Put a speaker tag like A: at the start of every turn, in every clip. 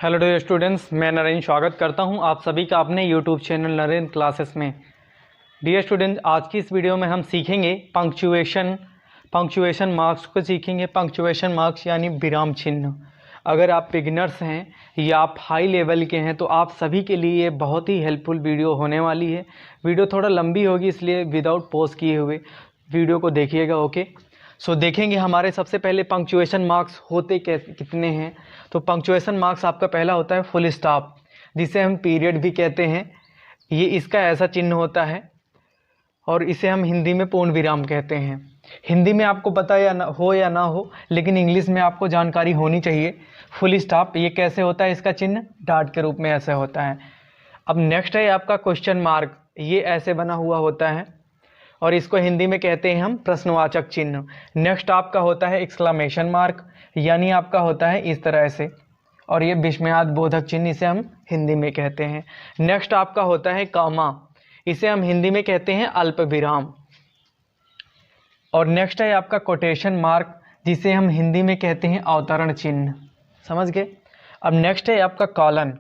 A: Hello dear students, मैं नरेंद्र स्वागत करता हूं आप सभी का अपने यूट्यूब चैनल नरेंद्र क्लासेस में। डियर स्टूडेंट्स, आज की इस वीडियो में हम सीखेंगे पंक्चुएशन मार्क्स को सीखेंगे। पंक्चुएशन मार्क्स यानी विराम चिन्ह। अगर आप बिगिनर्स हैं या आप हाई लेवल के हैं तो आप सभी के लिए ये बहुत ही हेल्पफुल वीडियो होने वाली है। वीडियो थोड़ा लंबी होगी, इसलिए विदाउट पॉज किए हुए वीडियो को देखिएगा। ओके, सो देखेंगे हमारे सबसे पहले पंक्चुएशन मार्क्स होते कितने हैं। तो पंक्चुएशन मार्क्स आपका पहला होता है फुल स्टॉप, जिसे हम पीरियड भी कहते हैं। ये इसका ऐसा चिन्ह होता है और इसे हम हिंदी में पूर्ण विराम कहते हैं। हिंदी में आपको पता या ना हो, लेकिन इंग्लिश में आपको जानकारी होनी चाहिए। फुल स्टॉप ये कैसे होता है, इसका चिन्ह डॉट के रूप में ऐसे होता है। अब नेक्स्ट है आपका क्वेश्चन मार्क। ये ऐसे बना हुआ होता है और इसको हिंदी में कहते हैं हम प्रश्नवाचक चिन्ह। नेक्स्ट आपका होता है एक्सक्लेमेशन मार्क, यानी आपका होता है इस तरह से, और ये विस्मयाद बोधक चिन्ह, इसे हम हिंदी में कहते हैं। नेक्स्ट आपका होता है कॉमा, इसे हम हिंदी में कहते हैं अल्प विराम। और नेक्स्ट है आपका कोटेशन मार्क, जिसे हम हिंदी में कहते हैं अवतरण चिन्ह। समझ गए। अब नेक्स्ट है आपका कॉलन।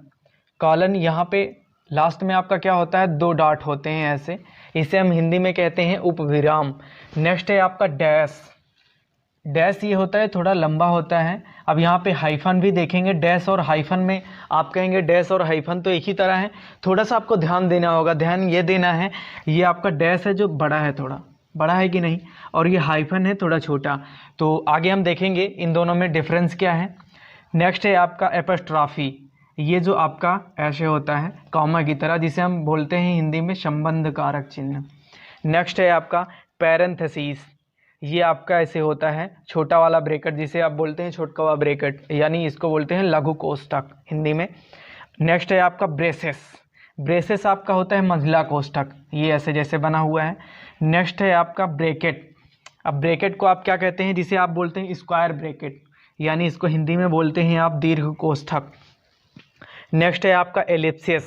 A: कॉलन यहाँ पे लास्ट में आपका क्या होता है, दो डॉट होते हैं ऐसे, इसे हम हिंदी में कहते हैं उपविराम। नेक्स्ट है आपका डैश। डैश ये होता है थोड़ा लंबा होता है। अब यहाँ पे हाइफन भी देखेंगे। डैश और हाइफन में आप कहेंगे डैश और हाइफन तो एक ही तरह है, थोड़ा सा आपको ध्यान देना होगा। ध्यान ये देना है, ये आपका डैश है जो बड़ा है, थोड़ा बड़ा है कि नहीं, और ये हाइफन है थोड़ा छोटा। तो आगे हम देखेंगे इन दोनों में डिफरेंस क्या है। नेक्स्ट है आपका एपस्ट्रॉफी। ये जो आपका ऐसे होता है कॉमा की तरह, जिसे हम बोलते हैं हिंदी में संबंध कारक चिन्ह। नेक्स्ट है आपका पैरेंथेसिस। ये आपका ऐसे होता है छोटा वाला ब्रैकेट, जिसे आप बोलते हैं छोटका वाला ब्रैकेट, यानी इसको बोलते हैं लघु कोष्ठक हिंदी में। नेक्स्ट है आपका ब्रेसेस। ब्रेसेस आपका होता है मंझला कोष्ठक, ये ऐसे जैसे बना हुआ है। नेक्स्ट है आपका ब्रैकेट। अब ब्रैकेट को आप क्या कहते हैं, जिसे आप बोलते हैं स्क्वायर ब्रैकेट, यानी इसको हिंदी में बोलते हैं आप दीर्घ कोष्ठक। नेक्स्ट है आपका एलिप्सिस।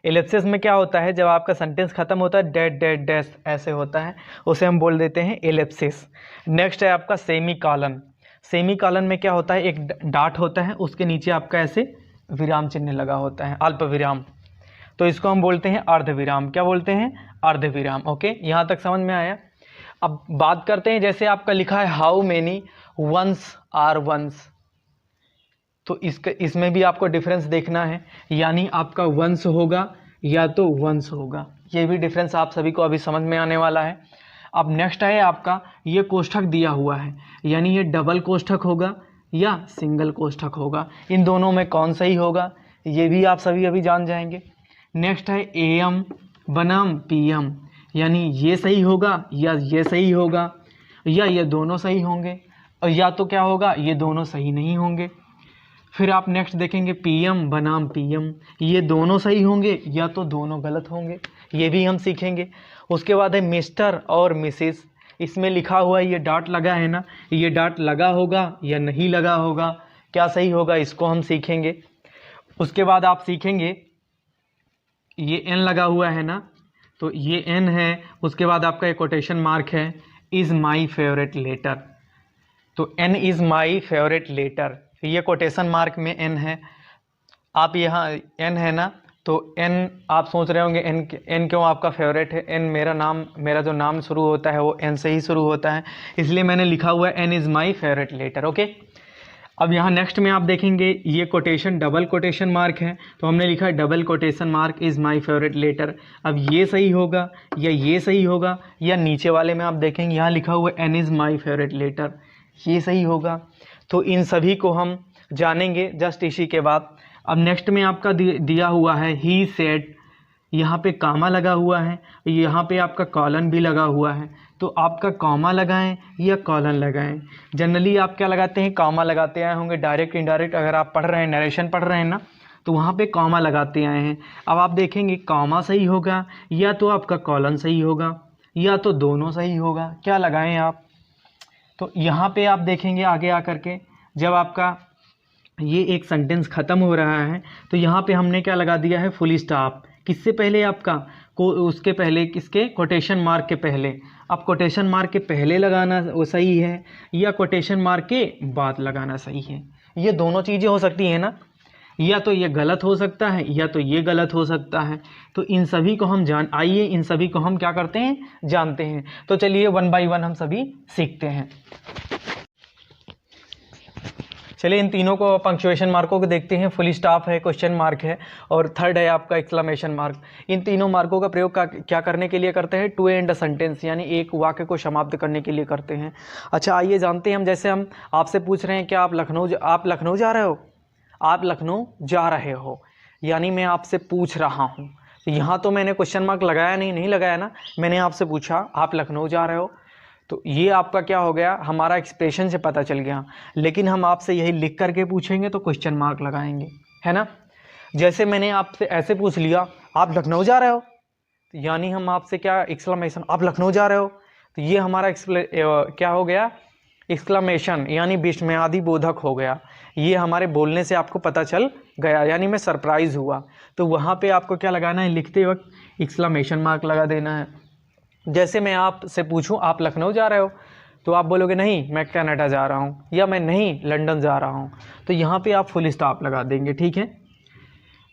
A: एलिप्सिस में क्या होता है, जब आपका सेंटेंस खत्म होता है डैट डैट डैश ऐसे होता है, उसे हम बोल देते हैं एलिप्सिस। नेक्स्ट है आपका सेमी कॉलन। सेमी कॉलन में क्या होता है, एक डॉट होता है, उसके नीचे आपका ऐसे विराम चिन्ह लगा होता है, अल्प विराम, तो इसको हम बोलते हैं अर्ध विराम। क्या बोलते हैं, अर्ध विराम। ओके, यहाँ तक समझ में आया। अब बात करते हैं, जैसे आपका लिखा है how many ones are ones, तो इसमें भी आपको डिफरेंस देखना है, यानी आपका वंस होगा या तो वंस होगा। ये भी डिफरेंस आप सभी को अभी समझ में आने वाला है। अब नेक्स्ट है आपका, ये कोष्ठक दिया हुआ है, यानी ये डबल कोष्ठक होगा या सिंगल कोष्ठक होगा। इन दोनों में कौन सही होगा, ये भी आप सभी अभी जान जाएंगे। नेक्स्ट है एम बनाम पीएम, यानी ये सही होगा या ये सही होगा, या ये दोनों सही होंगे, और या तो क्या होगा, ये दोनों सही नहीं होंगे। फिर आप नेक्स्ट देखेंगे पीएम बनाम पीएम, ये दोनों सही होंगे या तो दोनों गलत होंगे, ये भी हम सीखेंगे। उसके बाद है मिस्टर और मिसेस। इसमें लिखा हुआ है, ये डॉट लगा है ना, ये डॉट लगा होगा या नहीं लगा होगा, क्या सही होगा, इसको हम सीखेंगे। उसके बाद आप सीखेंगे ये एन लगा हुआ है ना, तो ये एन है। उसके बाद आपका एक कोटेशन मार्क है, इज़ माई फेवरेट लेटर, तो N is my favourite letter, ये कोटेशन मार्क में एन है। आप यहाँ एन है ना, तो एन आप सोच रहे होंगे एन क्यों आपका फेवरेट है। एन मेरा जो नाम शुरू होता है वो एन से ही शुरू होता है, इसलिए मैंने लिखा हुआ है N is my favourite letter. Okay, अब यहाँ नेक्स्ट में आप देखेंगे ये कोटेशन डबल कोटेशन मार्क है, तो हमने लिखा है double quotation mark is my favourite letter. अब ये सही होगा या ये सही होगा, या नीचे वाले में आप देखेंगे यहाँ लिखा हुआ है N is my favourite letter, ये सही होगा। तो इन सभी को हम जानेंगे जस्ट इसी के बाद। अब नेक्स्ट में आपका दिया हुआ है ही सेड, यहाँ पे कामा लगा हुआ है, यहाँ पे आपका कॉलन भी लगा हुआ है, तो आपका कॉमा लगाएं या कॉलन लगाएं। जनरली आप क्या लगाते हैं, कॉमा लगाते आए होंगे, डायरेक्ट इनडायरेक्ट अगर आप पढ़ रहे हैं, नरेशन पढ़ रहे हैं ना, तो वहाँ पे कॉमा लगाते आए हैं। अब आप देखेंगे कॉमा सही होगा या तो आपका कॉलन सही होगा या तो दोनों सही होगा, क्या लगाएं आप। तो यहाँ पे आप देखेंगे आगे आकर के, जब आपका ये एक सेंटेंस ख़त्म हो रहा है तो यहाँ पे हमने क्या लगा दिया है, फुल स्टॉप। किससे पहले, आपका उसके पहले, किसके, कोटेशन मार्क के पहले। अब कोटेशन मार्क के पहले लगाना वो सही है या कोटेशन मार्क के बाद लगाना सही है, ये दोनों चीज़ें हो सकती हैं ना। या तो ये गलत हो सकता है या तो ये गलत हो सकता है। तो इन सभी को हम आइए इन सभी को हम क्या करते हैं, जानते हैं। तो चलिए 1 बाय 1 हम सभी सीखते हैं। चलिए इन तीनों को पंक्चुएशन मार्कों को देखते हैं। फुल स्टॉप है, क्वेश्चन मार्क है और थर्ड है आपका एक्सक्लेमेशन मार्क। इन तीनों मार्कों का प्रयोग क्या करने के लिए करते हैं, टू एंड सेंटेंस यानी एक वाक्य को समाप्त करने के लिए करते हैं। अच्छा आइए जानते हैं हम। जैसे हम आपसे पूछ रहे हैं कि आप लखनऊ जा रहे हो, आप लखनऊ जा रहे हो, यानी मैं आपसे पूछ रहा हूँ। तो यहाँ तो मैंने क्वेश्चन मार्क लगाया नहीं लगाया ना, मैंने आपसे पूछा आप लखनऊ जा रहे हो, तो ये आपका क्या हो गया, हमारा एक्सप्रेशन से पता चल गया। लेकिन हम आपसे यही लिख करके पूछेंगे तो क्वेश्चन मार्क लगाएंगे, है ना। जैसे मैंने आपसे ऐसे पूछ लिया आप लखनऊ जा रहे हो, तो यानी हम आपसे क्या एक्सक्लेमेशन, आप लखनऊ जा रहे हो, तो ये हमारा क्या हो गया, एक्सक्लेमेशन यानी विस्मयादि बोधक हो गया। ये हमारे बोलने से आपको पता चल गया, यानी मैं सरप्राइज़ हुआ। तो वहाँ पे आपको क्या लगाना है, लिखते वक्त एक्सक्लेमेशन मार्क लगा देना है। जैसे मैं आपसे पूछूं आप लखनऊ जा रहे हो, तो आप बोलोगे नहीं मैं कनाडा जा रहा हूं, या मैं नहीं लंदन जा रहा हूं, तो यहाँ पे आप फुल स्टॉप लगा देंगे, ठीक है।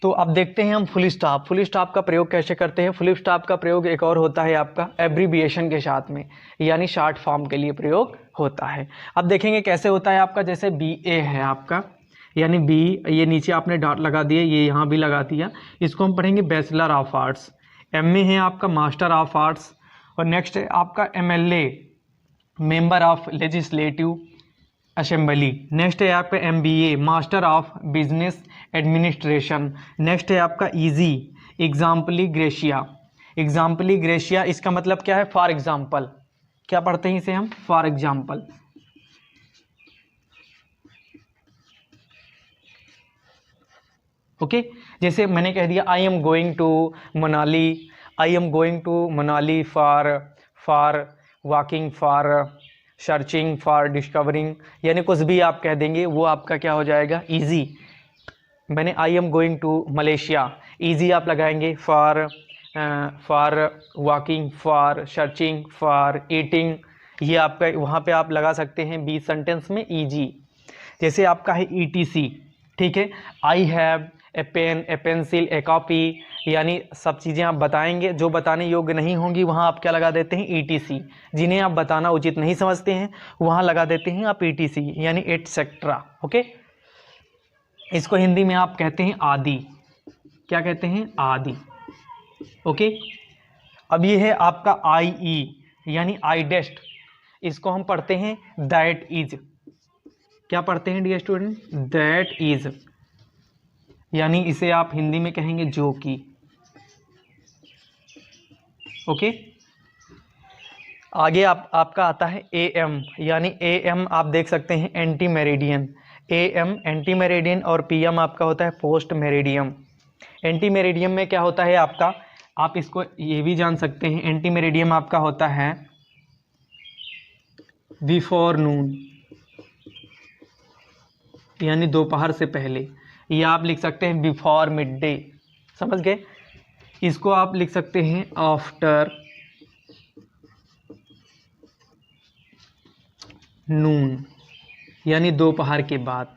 A: तो अब देखते हैं हम फुल स्टॉप का प्रयोग कैसे करते हैं। फुल स्टॉप का प्रयोग एक और होता है आपका एब्रीविएशन के साथ में, यानी शॉर्ट फॉर्म के लिए प्रयोग होता है। अब देखेंगे कैसे होता है आपका। जैसे BA है आपका, यानी B, ये नीचे आपने डॉट लगा दिया, ये यहाँ भी लगा दिया, इसको हम पढ़ेंगे बैचलर ऑफ आर्ट्स। MA है आपका मास्टर ऑफ आर्ट्स, और नेक्स्ट है आपका MLA member of legislative assembly. Next है आपका MBA master of business administration. Next है आपका EG एग्जाम्पली ग्रेशिया। इसका मतलब क्या है, फॉर एग्जाम्पल। क्या पढ़ते हैं इसे हम, फॉर एग्जाम्पल। ओके, जैसे मैंने कह दिया I am going to Manali for walking, for searching, for discovering, यानी कुछ भी आप कह देंगे वो आपका क्या हो जाएगा, इजी। मैंने I am going to Malaysia, easy आप लगाएंगे, for walking, for searching, for eating, ये आपका वहाँ पे आप लगा सकते हैं 20 सेंटेंस में इजी। जैसे आपका है ETC, ठीक है, I have a pen, a pencil, a copy, यानी सब चीज़ें आप बताएंगे, जो बताने योग्य नहीं होंगी वहाँ आप क्या लगा देते हैं, ETC। जिन्हें आप बताना उचित नहीं समझते हैं वहाँ लगा देते हैं आप ETC, यानी एटसेट्रा। ओके, इसको हिंदी में आप कहते हैं आदि। क्या कहते हैं, आदि। ओके, अब ये है आपका IE यानी आइडेस्ट, इसको हम पढ़ते हैं दैट इज। क्या पढ़ते हैं डियर स्टूडेंट, दैट इज, यानी इसे आप हिंदी में कहेंगे जो कि। ओके, आगे आपका आता है AM, यानी AM आप देख सकते हैं anti meridian. AM anti meridian और PM आपका होता है पोस्ट मेरिडियम। एंटी मेरिडियम में क्या होता है आपका, आप इसको ये भी जान सकते हैं, एंटी मेरिडियम आपका होता है बिफोर नून, यानी दोपहर से पहले, या आप लिख सकते हैं बिफोर मिड डे, समझ गए। इसको आप लिख सकते हैं आफ्टर नून, यानी दोपहर के बाद।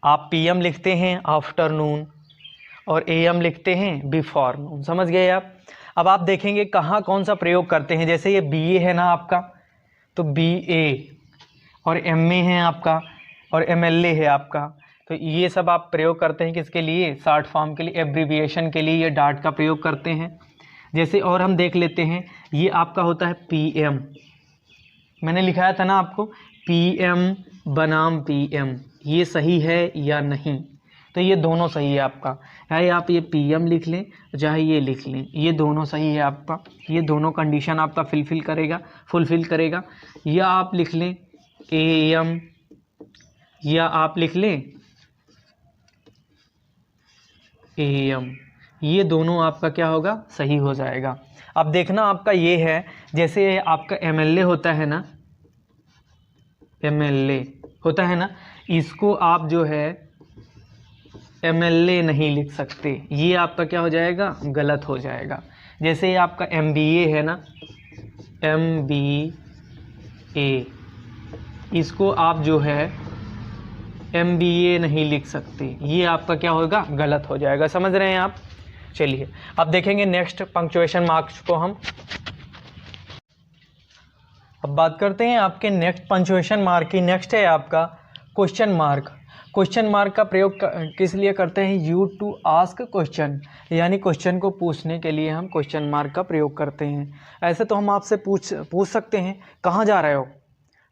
A: आप PM लिखते हैं आफ्टरनून और AM लिखते हैं बिफोर नून, समझ गए आप। अब आप देखेंगे कहाँ कौन सा प्रयोग करते हैं। जैसे ये BA है ना आपका, तो BA, और MA है आपका, और MLA है आपका, तो ये सब आप प्रयोग करते हैं किसके लिए, शॉर्ट फॉर्म के लिए, एब्रीविएशन के लिए ये डॉट का प्रयोग करते हैं। जैसे और हम देख लेते हैं, ये आपका होता है PM, मैंने लिखाया था ना आपको PM बनाम PM, ये सही है या नहीं, तो ये दोनों सही है आपका, चाहे आप ये PM लिख लें चाहे ये लिख लें, ये दोनों सही है आपका, ये दोनों कंडीशन आपका फुलफिल करेगा। या आप लिख लें AM, या आप लिख लें AM, ये दोनों आपका क्या होगा, सही हो जाएगा। अब देखना आपका ये है, जैसे आपका MLA होता है ना, MLA होता है ना, इसको आप जो है MLA नहीं लिख सकते, ये आपका क्या हो जाएगा, गलत हो जाएगा। जैसे आपका MBA है ना, MBA, इसको आप जो है MBA नहीं लिख सकते, ये आपका क्या होगा, गलत हो जाएगा। समझ रहे हैं आप। चलिए अब देखेंगे नेक्स्ट पंक्चुएशन मार्क्स को हम। अब बात करते हैं आपके नेक्स्ट पंक्चुएशन मार्क की। नेक्स्ट है आपका क्वेश्चन मार्क। क्वेश्चन मार्क का प्रयोग किस लिए करते हैं, यू टू आस्क क्वेश्चन, यानी क्वेश्चन को पूछने के लिए हम क्वेश्चन मार्क का प्रयोग करते हैं। ऐसे तो हम आपसे पूछ सकते हैं कहाँ जा रहे हो,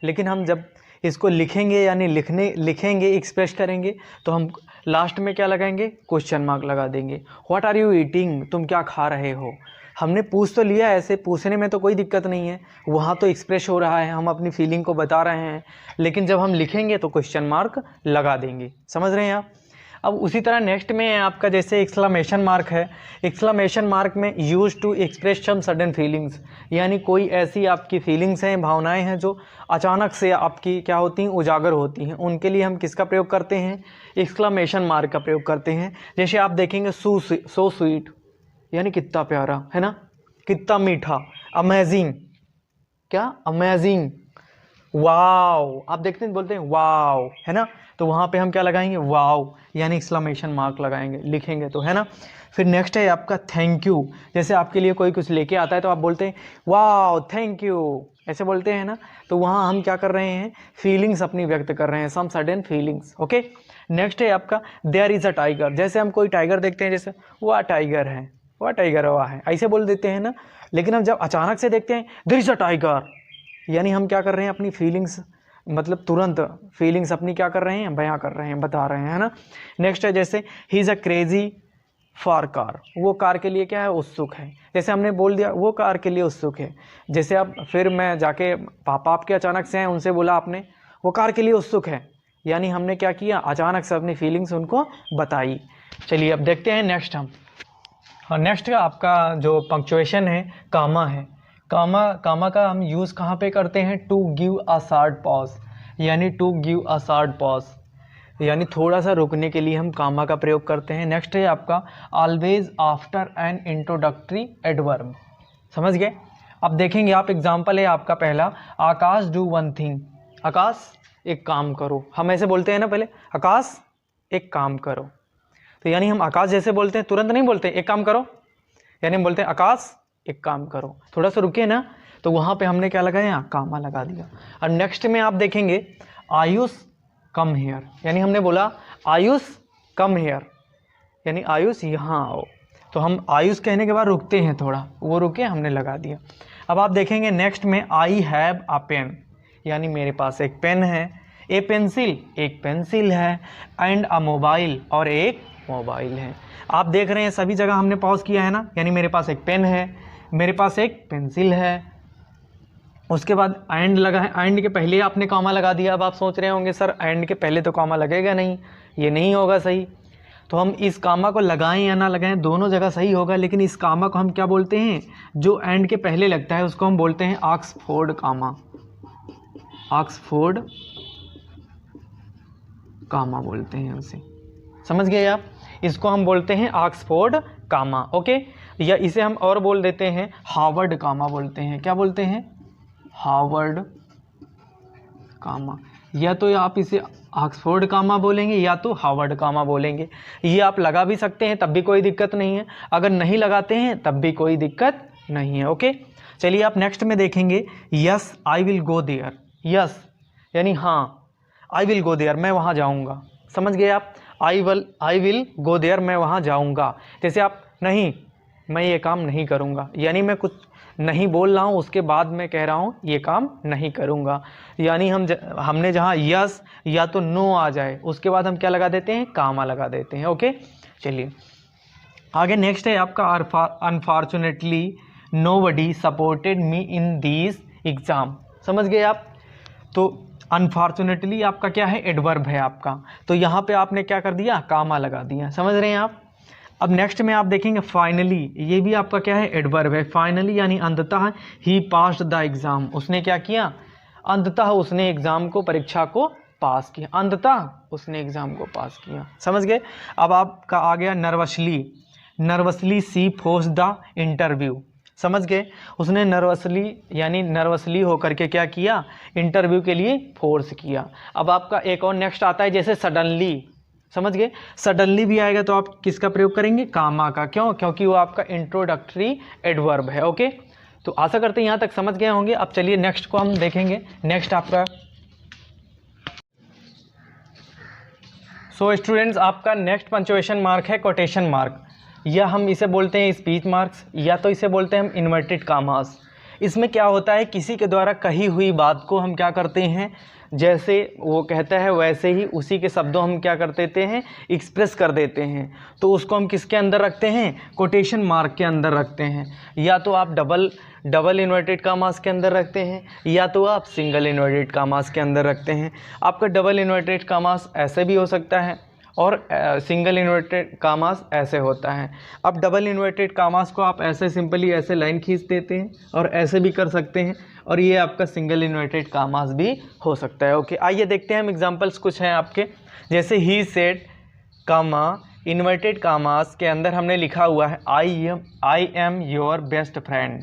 A: लेकिन हम जब इसको लिखेंगे यानी लिखेंगे एक्सप्रेस करेंगे तो हम लास्ट में क्या लगाएंगे, क्वेश्चन मार्क लगा देंगे। व्हाट आर यू ईटिंग, तुम क्या खा रहे हो। हमने पूछ तो लिया, ऐसे पूछने में तो कोई दिक्कत नहीं है, वहाँ तो एक्सप्रेस हो रहा है, हम अपनी फीलिंग को बता रहे हैं, लेकिन जब हम लिखेंगे तो क्वेश्चन मार्क लगा देंगे। समझ रहे हैं आप। अब उसी तरह नेक्स्ट में आपका जैसे एक्सक्लेमेशन मार्क है। एक्सक्लेमेशन मार्क में use to express some sudden feelings, यानी कोई ऐसी आपकी फीलिंग्स हैं, भावनाएं हैं जो अचानक से आपकी क्या होती हैं, उजागर होती हैं, उनके लिए हम किसका प्रयोग करते हैं, एक्सक्लेमेशन मार्क का प्रयोग करते हैं। जैसे आप देखेंगे सो स्वीट, यानी कितना प्यारा है ना, कितना मीठा। अमेजिंग, क्या अमेजिंग। वाव, आप देखते हैं बोलते हैं वाव, है ना, तो वहाँ पे हम क्या लगाएंगे, वाव, यानी एक्सक्लेमेशन मार्क लगाएंगे, लिखेंगे तो, है ना। फिर नेक्स्ट है आपका थैंक यू। जैसे आपके लिए कोई कुछ लेके आता है तो आप बोलते हैं वाव थैंक यू, ऐसे बोलते हैं ना, तो वहाँ हम क्या कर रहे हैं, फीलिंग्स अपनी व्यक्त कर रहे हैं, some sudden feelings. Okay. Next है आपका देयर इज़ अ टाइगर। जैसे हम कोई टाइगर देखते हैं, जैसे वह टाइगर है, वह टाइगर हुआ है, ऐसे बोल देते हैं ना। लेकिन हम जब अचानक से देखते हैं देयर इज़ अ टाइगर, यानी हम क्या कर रहे हैं, अपनी फीलिंग्स, मतलब तुरंत फीलिंग्स अपनी क्या कर रहे हैं, बयां कर रहे हैं, बता रहे हैं, है ना। नेक्स्ट है जैसे he is a crazy for car, वो कार के लिए क्या है, उत्सुक है। जैसे हमने बोल दिया वो कार के लिए उत्सुक है। जैसे अब फिर मैं जाके पापा आपके अचानक से हैं, उनसे बोला आपने वो कार के लिए उत्सुक है, यानी हमने क्या किया, अचानक से अपनी फीलिंग्स उनको बताई। चलिए अब देखते हैं नेक्स्ट हम। और नेक्स्ट आपका जो पंक्चुएशन है कामा है। कामा का हम यूज़ कहाँ पे करते हैं, to give a short pause, यानी to give a short pause, यानी थोड़ा सा रुकने के लिए हम कामा का प्रयोग करते हैं। नेक्स्ट है आपका always after N introductory adverb. समझ गए। अब देखेंगे आप, एग्जाम्पल है आपका पहला, आकाश डू वन थिंग, आकाश एक काम करो। हम ऐसे बोलते हैं ना पहले, आकाश एक काम करो, तो यानी हम आकाश जैसे बोलते हैं, तुरंत नहीं बोलते एक काम करो, यानी हम बोलते हैं आकाश एक काम करो, थोड़ा सा रुके ना, तो वहाँ पे हमने क्या लगाया, कामा लगा दिया। और नेक्स्ट में आप देखेंगे आयुष कम हेयर, यानी हमने बोला आयुष कम हेयर, यानी आयुष यहाँ आओ, तो हम आयुष कहने के बाद रुकते हैं थोड़ा, वो रुके हमने लगा दिया। अब आप देखेंगे नेक्स्ट में आई हैव अ पेन, यानी मेरे पास एक पेन है, ए पेंसिल एक पेंसिल है, एंड अ मोबाइल और एक मोबाइल है। आप देख रहे हैं सभी जगह हमने पॉज किया है ना, यानी मेरे पास एक पेन है, मेरे पास एक पेंसिल है, उसके बाद एंड लगा है, एंड के पहले आपने कॉमा लगा दिया। अब आप सोच रहे होंगे सर एंड के पहले तो कॉमा लगेगा नहीं, ये नहीं होगा सही, तो हम इस कामा को लगाएं या ना लगाएं दोनों जगह सही होगा, लेकिन इस कामा को हम क्या बोलते हैं, जो एंड के पहले लगता है उसको हम बोलते हैं ऑक्सफोर्ड कामा, ऑक्सफोर्ड कामा बोलते हैं उसे। समझ गए आप, इसको हम बोलते हैं ऑक्सफोर्ड कामा। ओके, या इसे हम और बोल देते हैं हार्वर्ड कामा बोलते हैं। क्या बोलते हैं, हार्वर्ड कामा, या तो आप इसे ऑक्सफोर्ड कामा बोलेंगे या तो हार्वर्ड कामा बोलेंगे। ये आप लगा भी सकते हैं तब भी कोई दिक्कत नहीं है, अगर नहीं लगाते हैं तब भी कोई दिक्कत नहीं है। ओके, चलिए आप नेक्स्ट में देखेंगे yes I will go there. Yes यानी हाँ, आई विल गो देयर मैं वहाँ जाऊँगा। समझ गए आप, आई विल गो देयर मैं वहाँ जाऊँगा। जैसे आप नहीं, मैं ये काम नहीं करूँगा, यानी मैं कुछ नहीं बोल रहा हूँ उसके बाद मैं कह रहा हूँ ये काम नहीं करूँगा, यानी हमने जहाँ यस या तो नो आ जाए उसके बाद हम क्या लगा देते हैं, कामा लगा देते हैं। ओके, चलिए आगे नेक्स्ट है आपका unfortunately nobody supported me in this exam. समझ गए आप, तो अनफॉर्चुनेटली आपका क्या है, एडवर्ब है आपका, तो यहाँ पे आपने क्या कर दिया, कामा लगा दिया। समझ रहे हैं आप। अब नेक्स्ट में आप देखेंगे फाइनली, ये भी आपका क्या है, एडवर्ब है। फाइनली यानी अंततः ही पास्ड द एग्ज़ाम, उसने क्या किया, अंततः उसने एग्ज़ाम को, परीक्षा को पास किया, अंततः उसने एग्ज़ाम को पास किया। समझ गए। अब आपका आ गया nervously see post the interview. समझ गए। उसने नर्वसली होकर के क्या किया, इंटरव्यू के लिए फोर्स किया। अब आपका एक और नेक्स्ट आता है जैसे सडनली, समझ गए। सडनली भी आएगा तो आप किसका प्रयोग करेंगे, कामा का। क्यों, क्योंकि वो आपका इंट्रोडक्टरी एडवर्ब है। ओके, तो आशा करते हैं यहाँ तक समझ गए होंगे। अब चलिए नेक्स्ट को हम देखेंगे। नेक्स्ट आपका स्टूडेंट्स आपका नेक्स्ट पंक्चुएशन मार्क है कोटेशन मार्क, या हम इसे बोलते हैं स्पीच मार्क्स, या तो इसे बोलते हैं हम इन्वर्टेड कामास। इसमें क्या होता है, किसी के द्वारा कही हुई बात को हम क्या करते हैं, जैसे वो कहता है वैसे ही उसी के शब्दों हम क्या कर देते हैं, एक्सप्रेस कर देते हैं। तो उसको हम किसके अंदर रखते हैं, कोटेशन मार्क के अंदर रखते हैं। या तो आप डबल इन्वर्टेड कामास के अंदर रखते हैं, या तो आप सिंगल इन्वर्टेड कामास के अंदर रखते हैं। आपका डबल इन्वर्टेड कामास ऐसे भी हो सकता है और सिंगल इन्वर्टेड कामास ऐसे होता है। अब डबल इन्वर्टेड कामास को आप ऐसे सिंपली ऐसे लाइन खींच देते हैं और ऐसे भी कर सकते हैं, और ये आपका सिंगल इन्वर्टेड कामास भी हो सकता है। ओके, आइए देखते हैं हम एग्जांपल्स कुछ हैं आपके। जैसे ही सेड कामा इन्वर्टेड कामास के अंदर हमने लिखा हुआ है I am your best friend.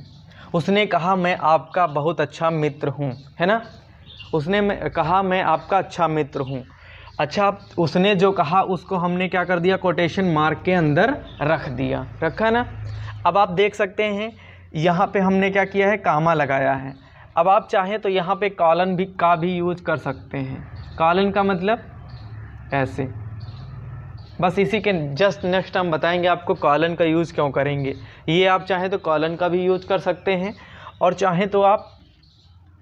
A: उसने कहा मैं आपका बहुत अच्छा मित्र हूँ, है ना। उसने कहा मैं आपका अच्छा मित्र हूँ। अच्छा, उसने जो कहा उसको हमने क्या कर दिया, कोटेशन मार्क के अंदर रख दिया, रखा ना। अब आप देख सकते हैं यहाँ पे हमने क्या किया है, कामा लगाया है। अब आप चाहें तो यहाँ पे कॉलन का भी यूज कर सकते हैं। कॉलन का मतलब ऐसे, बस इसी के जस्ट नेक्स्ट हम बताएंगे आपको कॉलन का यूज़ क्यों करेंगे। ये आप चाहें तो कॉलन का भी यूज़ कर सकते हैं, और चाहें तो आप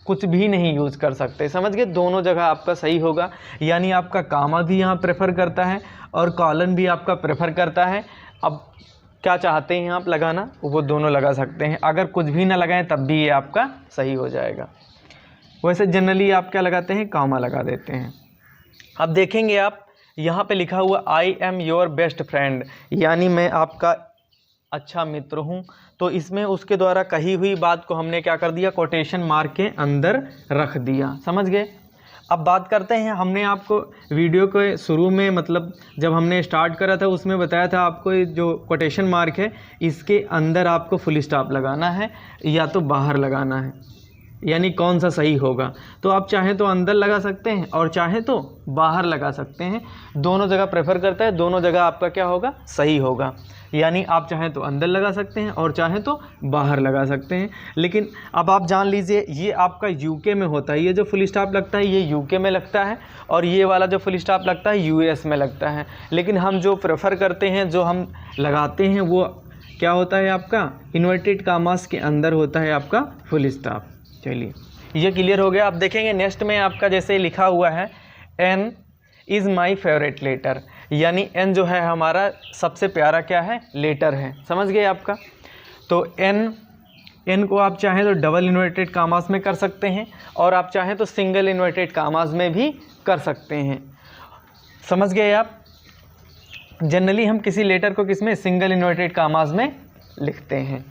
A: कुछ भी नहीं यूज़ कर सकते। समझ गए, दोनों जगह आपका सही होगा। यानी आपका कामा भी यहाँ प्रेफर करता है और कॉलन भी आपका प्रेफर करता है। अब क्या चाहते हैं आप लगाना, वो दोनों लगा सकते हैं। अगर कुछ भी ना लगाएं तब भी ये आपका सही हो जाएगा। वैसे जनरली आप क्या लगाते हैं, कामा लगा देते हैं। अब देखेंगे आप यहाँ पे लिखा हुआ I am your best friend, यानी मैं आपका अच्छा मित्र हूँ। तो इसमें उसके द्वारा कही हुई बात को हमने क्या कर दिया, कोटेशन मार्क के अंदर रख दिया। समझ गए। अब बात करते हैं, हमने आपको वीडियो के शुरू में मतलब जब हमने स्टार्ट करा था उसमें बताया था आपको ये जो कोटेशन मार्क है इसके अंदर आपको फुल स्टॉप लगाना है या तो बाहर लगाना है, यानी कौन सा सही होगा। तो आप चाहें तो अंदर लगा सकते हैं और चाहें तो बाहर लगा सकते हैं, दोनों जगह प्रेफर करता है, दोनों जगह आपका क्या होगा, सही होगा। यानी आप चाहें तो अंदर लगा सकते हैं और चाहें तो बाहर लगा सकते हैं। लेकिन अब आप जान लीजिए ये आपका यूके में होता है, ये जो फुल स्टॉप लगता है ये यूके में लगता है, और ये वाला जो फुल स्टॉप लगता है यूएस में लगता है। लेकिन हम जो प्रेफर करते हैं, जो हम लगाते हैं, वो क्या होता है आपका, इन्वर्टेड कामास के अंदर होता है आपका फुल स्टॉप। चलिए ये क्लियर हो गया। आप देखेंगे नेक्स्ट में आपका जैसे लिखा हुआ है N is my favourite letter, यानी एन जो है हमारा सबसे प्यारा क्या है, लेटर है। समझ गए आपका। तो एन को आप चाहें तो डबल इन्वर्टेड कामास में कर सकते हैं और आप चाहें तो सिंगल इन्वर्टेड कामास में भी कर सकते हैं। समझ गए आप। जनरली हम किसी लेटर को किसमें, सिंगल इन्वर्टेड कामास में लिखते हैं।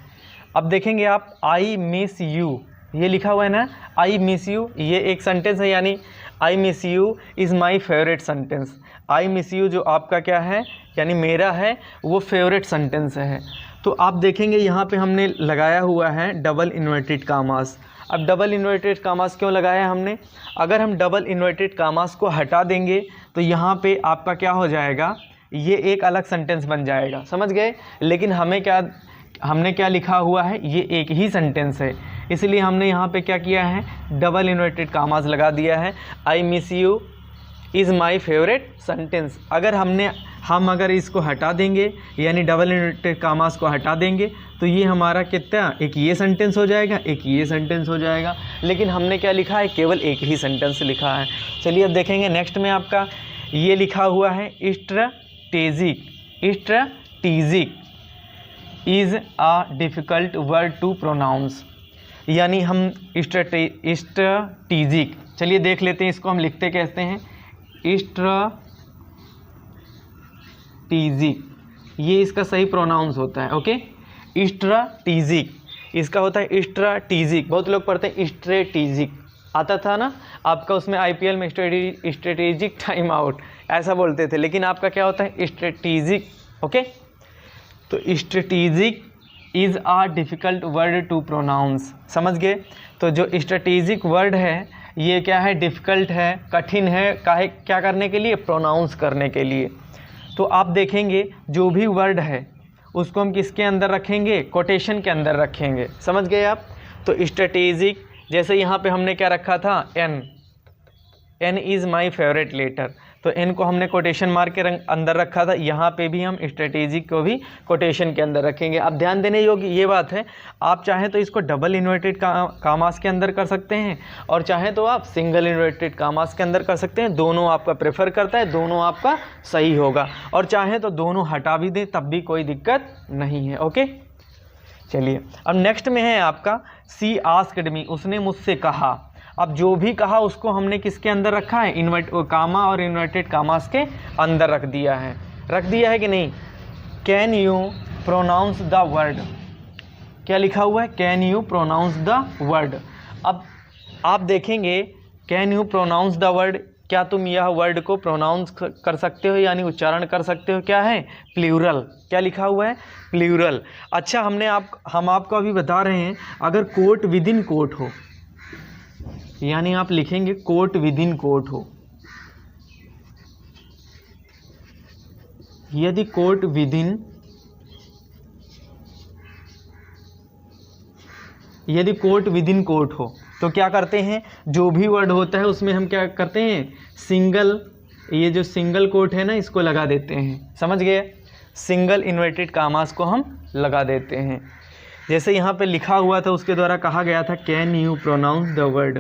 A: अब देखेंगे आप आई मिस यू, ये लिखा हुआ है ना, आई मिस यू, ये एक सेंटेंस है, यानी I miss you is my favourite sentence. I miss you जो आपका क्या है, यानी मेरा है, वो फेवरेट सेंटेंस है। तो आप देखेंगे यहाँ पे हमने लगाया हुआ है डबल इन्वर्टेड कामास। अब डबल इन्वर्टेड कामास क्यों लगाया हमने, अगर हम डबल इन्वर्टेड कामास को हटा देंगे तो यहाँ पे आपका क्या हो जाएगा, ये एक अलग सेंटेंस बन जाएगा। समझ गए। लेकिन हमने क्या लिखा हुआ है, ये एक ही सेंटेंस है, इसलिए हमने यहाँ पे क्या किया है, डबल इन्वर्टेड कामास लगा दिया है। I miss you is my favourite sentence. हम अगर इसको हटा देंगे, यानी डबल इन्वर्टेड कामास को हटा देंगे, तो ये हमारा कितना, एक ये सेंटेंस हो जाएगा, एक ये सेंटेंस हो जाएगा। लेकिन हमने क्या लिखा है, केवल एक ही सेंटेंस लिखा है। चलिए अब देखेंगे नेक्स्ट में आपका ये लिखा हुआ है strategic. Strategic is a difficult word to pronounce, यानी हम स्ट्रैटेजिक, चलिए देख लेते हैं इसको हम लिखते कैसे हैं। स्ट्रैटेजिक, ये इसका सही प्रोनाउंस होता है। ओके, स्ट्रैटेजिक इसका होता है स्ट्रैटेजिक। बहुत लोग पढ़ते हैं स्ट्रैटेजिक, आता था ना आपका उसमें आईपीएल में स्ट्रैटेजिक टाइम आउट ऐसा बोलते थे, लेकिन आपका क्या होता है, स्ट्रैटेजिक। ओके, तो strategic is a difficult word to pronounce. समझ गए? तो जो स्ट्रेटेजिक वर्ड है ये क्या है, डिफ़िकल्ट है, कठिन है, काहे क्या करने के लिए, प्रोनाउंस करने के लिए। तो आप देखेंगे जो भी वर्ड है उसको हम किसके अंदर रखेंगे, कोटेशन के अंदर रखेंगे। समझ गए आप? तो स्ट्रेटेजिक, जैसे यहाँ पे हमने क्या रखा था, N is my favourite letter, तो एन को हमने कोटेशन मार के अंदर रखा था। यहाँ पे भी हम स्ट्रेटेजिक को भी कोटेशन के अंदर रखेंगे। अब ध्यान देने योग्य ये बात है, आप चाहें तो इसको डबल इन्वर्टेड कामास के अंदर कर सकते हैं और चाहें तो आप सिंगल इन्वर्टेड कामास के अंदर कर सकते हैं। दोनों आपका प्रेफर करता है, दोनों आपका सही होगा। और चाहें तो दोनों हटा भी दें तब भी कोई दिक्कत नहीं है। ओके, चलिए अब नेक्स्ट में है आपका सी आस्क्ड मी, उसने मुझसे कहा। अब जो भी कहा उसको हमने किसके अंदर रखा है, कामा और इन्वर्टेड कामास के अंदर रख दिया है कि नहीं। Can you pronounce the word, क्या लिखा हुआ है, can you pronounce the word. अब आप देखेंगे can you pronounce the word, क्या तुम यह वर्ड को प्रोनाउंस कर सकते हो, यानी उच्चारण कर सकते हो। क्या है, प्लूरल। क्या लिखा हुआ है, प्लूरल। अच्छा, हम आपको अभी बता रहे हैं, अगर कोट विद इन कोट हो, यानी आप लिखेंगे कोट विद इन कोट हो, यदि कोट विद इन कोट हो तो क्या करते हैं, जो भी वर्ड होता है उसमें हम क्या करते हैं, सिंगल, ये जो सिंगल कोट है ना इसको लगा देते हैं। समझ गए, सिंगल इन्वर्टेड कामास को हम लगा देते हैं। जैसे यहाँ पे लिखा हुआ था उसके द्वारा कहा गया था can you pronounce the word,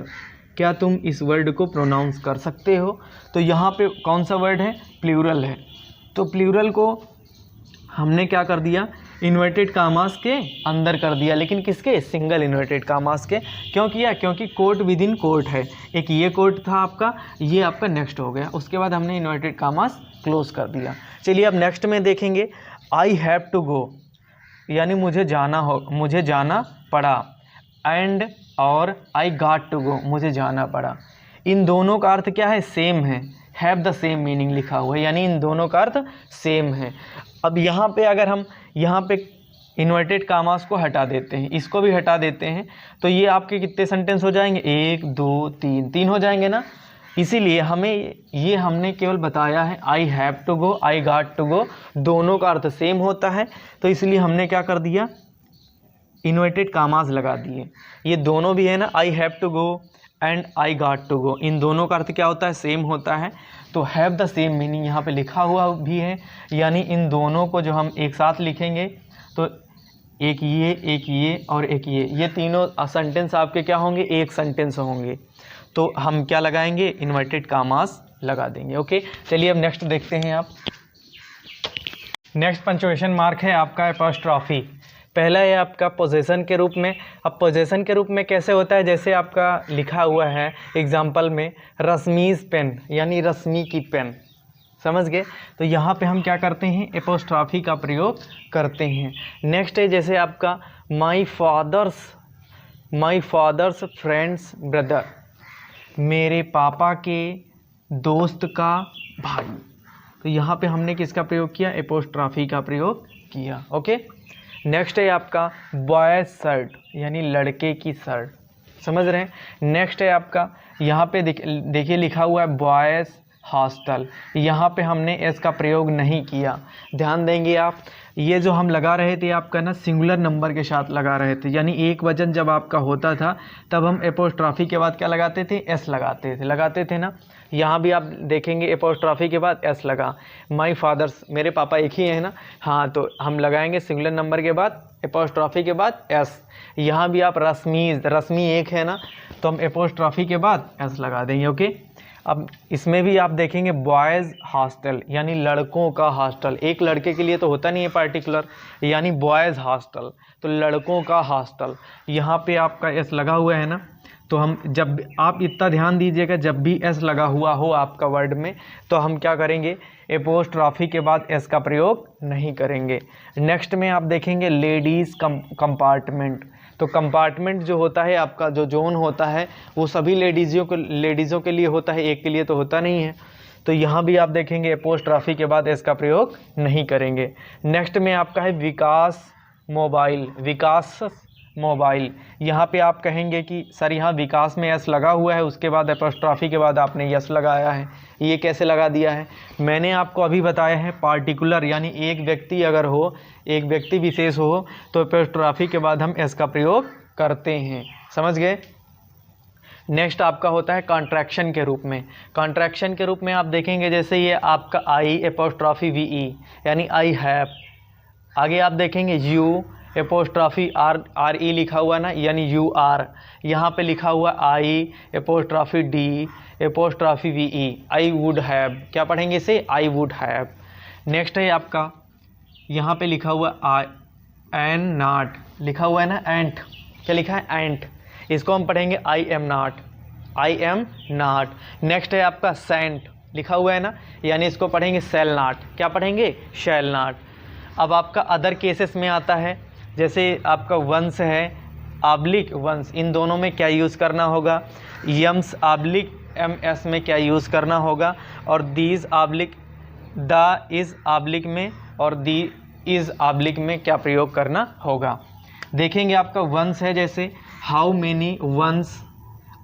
A: क्या तुम इस वर्ड को प्रोनाउंस कर सकते हो। तो यहाँ पे कौन सा वर्ड है, प्लूरल है। तो प्लूरल को हमने क्या कर दिया, इन्वर्टेड कामास के अंदर कर दिया, लेकिन किसके, सिंगल इन्वर्टेड कामास के। क्यों किया, क्योंकि कोट विद इन कोट है। एक ये कोट था आपका, ये आपका नेक्स्ट हो गया, उसके बाद हमने इन्वर्टेड कामास क्लोज कर दिया। चलिए अब नेक्स्ट में देखेंगे, आई हैव टू गो, यानी मुझे जाना पड़ा, एंड और आई गॉट टू गो, मुझे जाना पड़ा। इन दोनों का अर्थ क्या है, सेम है, हैव द सेम मीनिंग लिखा हुआ है, यानी इन दोनों का अर्थ सेम है। अब यहाँ पे अगर हम यहाँ पे इन्वर्टेड कामास को हटा देते हैं, इसको भी हटा देते हैं, तो ये आपके कितने सेंटेंस हो जाएंगे, 1 2 3 3 हो जाएंगे ना। इसीलिए हमने केवल बताया है I have to go, I got to go, दोनों का अर्थ सेम होता है, तो इसलिए हमने क्या कर दिया, इन्वर्टेड कामास लगा दिए। ये दोनों भी है ना, I have to go and I got to go, इन दोनों का अर्थ क्या होता है, सेम होता है। तो हैव द सेम मीनिंग यहाँ पे लिखा हुआ भी है, यानी इन दोनों को जो हम एक साथ लिखेंगे तो एक ये और एक ये तीनों सेंटेंस आपके क्या होंगे, एक सेंटेंस होंगे। तो हम क्या लगाएंगे, इन्वर्टेड कामास लगा देंगे। ओके, चलिए अब नेक्स्ट देखते हैं आप। नेक्स्ट पंक्चुएशन मार्क है आपका एपोस्ट्रॉफी। पहला है आपका पोजेसन के रूप में। अब पोजेसन के रूप में कैसे होता है, जैसे आपका लिखा हुआ है एग्जाम्पल में, रश्मीज पेन, यानी रश्मि की पेन। समझ गए, तो यहाँ पे हम क्या करते हैं, एपोस्ट्रॉफी का प्रयोग करते हैं। नेक्स्ट है जैसे आपका माई फादर्स फ्रेंड्स ब्रदर, मेरे पापा के दोस्त का भाई। तो यहाँ पे हमने किसका प्रयोग किया, एपोस्ट्रॉफी का प्रयोग किया। ओके, नेक्स्ट है आपका बॉयज शर्ट, यानी लड़के की शर्ट। समझ रहे हैं। नेक्स्ट है आपका यहाँ पे देखिए लिखा हुआ है बॉयज़ हॉस्टल, यहाँ पे हमने एस का प्रयोग नहीं किया। ध्यान देंगे आप, ये जो हम लगा रहे थे आपका ना सिंगुलर नंबर के साथ लगा रहे थे, यानी एक वजन जब आपका होता था तब हम एपोस्ट्रॉफी के बाद क्या लगाते थे, एस लगाते थे ना। यहाँ भी आप देखेंगे एपोस्ट्रॉफी के बाद एस लगा। माई फादर्स, मेरे पापा एक ही है ना, हाँ, तो हम लगाएंगे सिंगुलर नंबर के बाद एपोस्ट्रॉफी के बाद एस। यहाँ भी आप रश्मि एक है ना, तो हम एपोस्ट्रॉफी के बाद एस लगा देंगे। ओके, अब इसमें भी आप देखेंगे बॉयज़ हॉस्टल, यानी लड़कों का हॉस्टल। एक लड़के के लिए तो होता नहीं है पार्टिकुलर, यानी बॉयज़ हॉस्टल, तो लड़कों का हॉस्टल। यहाँ पे आपका एस लगा हुआ है ना, तो हम जब आप इतना ध्यान दीजिएगा, जब भी एस लगा हुआ हो आपका वर्ड में तो हम क्या करेंगे, एपोस्ट्रॉफी के बाद एस का प्रयोग नहीं करेंगे। नेक्स्ट में आप देखेंगे लेडीज़ कंपार्टमेंट। तो कंपार्टमेंट जो होता है आपका, जो जोन होता है वो सभी लेडीज़ों के लिए होता है, एक के लिए तो होता नहीं है। तो यहाँ भी आप देखेंगे एपोस्ट्रॉफी के बाद एस का प्रयोग नहीं करेंगे। नेक्स्ट में आपका है विकास मोबाइल, विकास मोबाइल। यहाँ पे आप कहेंगे कि सर यहाँ विकास में यस लगा हुआ है, उसके बाद एपोस्ट्रॉफी के बाद आपने यस लगाया है, ये कैसे लगा दिया है? मैंने आपको अभी बताया है पार्टिकुलर यानी एक व्यक्ति अगर हो, एक व्यक्ति विशेष हो तो एपोस्ट्रॉफी के बाद हम एस का प्रयोग करते हैं, समझ गए। नेक्स्ट आपका होता है कॉन्ट्रैक्शन के रूप में। कॉन्ट्रैक्शन के रूप में आप देखेंगे जैसे ये आपका आई एपोस्ट्रॉफी वी ई यानी आई हैव। आगे आप देखेंगे यू एपोस्ट्रॉफी आर ई लिखा हुआ ना यानी यू आर। यहाँ पे लिखा हुआ I apostrophe D apostrophe V E I would have. क्या पढ़ेंगे इसे? आई वुड हैव। नेक्स्ट है आपका यहाँ पे लिखा हुआ आई एन नॉट लिखा हुआ है ना, एंट। क्या लिखा है? एंट। इसको हम पढ़ेंगे I am not, I am not. Next है आपका सेंट लिखा हुआ है ना, यानी इसको पढ़ेंगे सेल नॉट। क्या पढ़ेंगे? Shall not. अब आपका अदर केसेस में आता है जैसे आपका वंस है आब्लिक वंस, इन दोनों में क्या यूज़ करना होगा? यम्स आब्लिक एम एस में क्या यूज़ करना होगा? और these oblique the is oblique में और दी इज़ आब्लिक में क्या प्रयोग करना होगा? देखेंगे आपका वंस है जैसे how many ones